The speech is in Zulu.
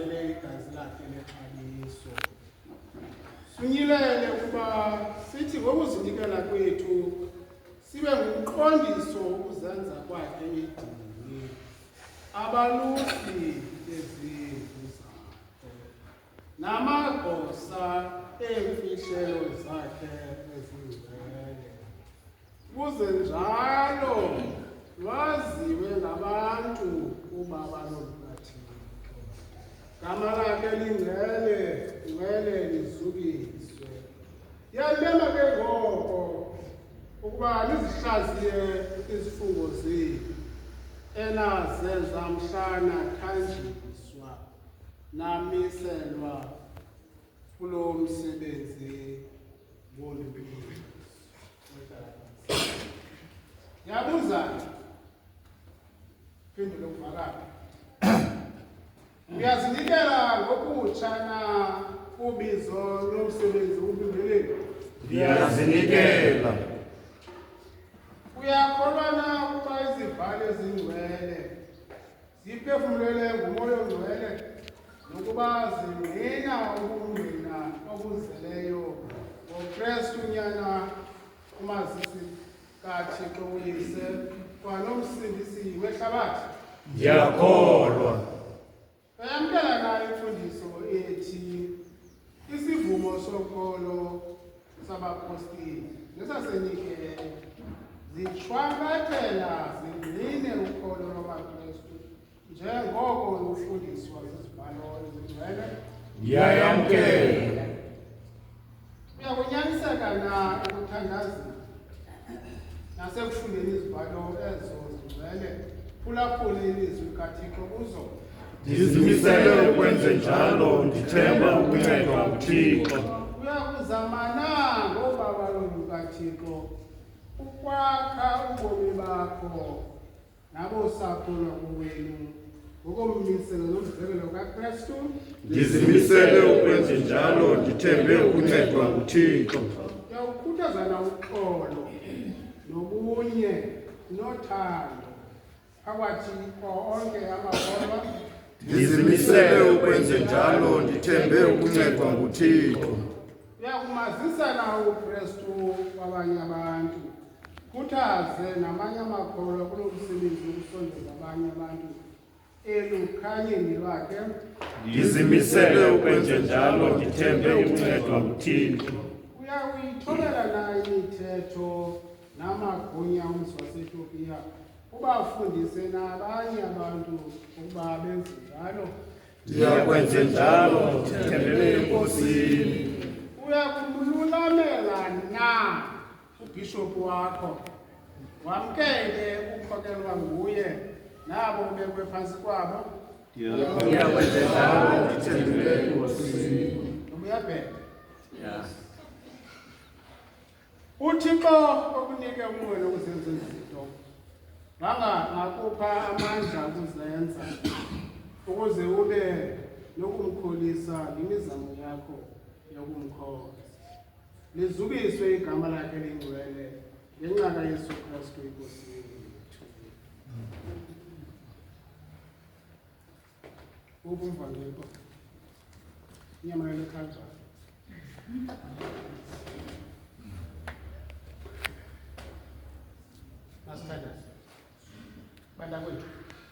usalele igazi lakhe lexabiso. Sinyilele ukuba sithi ngokuzinikela kwethu sibe ngumqondiso ukuzenza kwakhe idini, abalusi bezindlu zakhe, namagosa eemfihlelo zakhe ezingcwele, kuze njalo lwaziwe ngabantu uba balolukaThixo. Gama lakhe lingcwele lizukiswe. Yalema ke ngoko ukuba nizihlaziye izifungo zenu enazenza mhlana thanjiswa namiselwa kulo msebenzi woluphiko. Ngiyabuzana, phendule ukuvakala. Uyazinikela ngokutsha na ubizo lomsebenzi ubingeleli? Ndiyazinikela. Uyakholwa na ukuba izivalo ezingcwele ziphefumlele ngumoya ongcwele nokuba zingqina ubungqina obuzeleyo ngoKristu unyana umazisi kaThixo uyise kwanomsindisi wehlabathi? Ndiyakholwa. Uyamkela na imfundiso ethi isivumo sokholo sabapostili nesasenikele zichwangathela zingqine ukholo lwamaKristu njengoko lufundiswa zizibhalo ezingcwele? Ndiyayamkela. Uyakunyaniseka na ekuthandazeni nasekufundeni izibhalo ezo zingcwele, phulaphule ilizwi likaThixo kuzo? Ndizimisele ukwenza njalo, ndithemba ukuncedwa nguThixo. Uyakuzama na ngobaba lukaThixo ukwakha ubomi bakho nabosapho lwakowenu ngokommiselo nomzekelo kaKristu? Ndizimisele ukwenza njalo, ndithembe ukuncedwa nguThixo. Uyawukhuthaza na uxolo nobunye nothando phakathi onke amakholwa? Ndizimisele ukwenza njalo, ndithembe ukuncedwa nguThixo. Uyakumazisa na uKristu kwabanye abantu, khuthaze namanye amakholwa kulo msebenzi wokusondeza abanye abantu elukhanyeni lwakhe? Ndizimisele ukwenza njalo, ndithembe ukuncedwa nguThixo. Uyawuyithobela na imithetho namagunya umzi waseTopiya ubafundise nabanye abantu ukuba benze njalo? Ndiyakwenza njalo, ndithembele eNkosini. Uyakumlulamela na ubhishophu wakho, wamkele ukukhokelwa nguye nabo ubekwe phantsi kwabo? Ndiyakwenza njalo, ndithembele eNkosini. Uyabheka? uThixo okunike umoya wokuzenza izinto ngakupha amandla okuzenza ukuze ube nokumkholisa ngemizamo yakho yokumkhoza. Lizukiswe igama lakhe lingcwele ngenxa kaYesu Kristu iNkosi yethu. Ubumvangelo inyama lekhalvari. Masithandaze. Banda kwethu.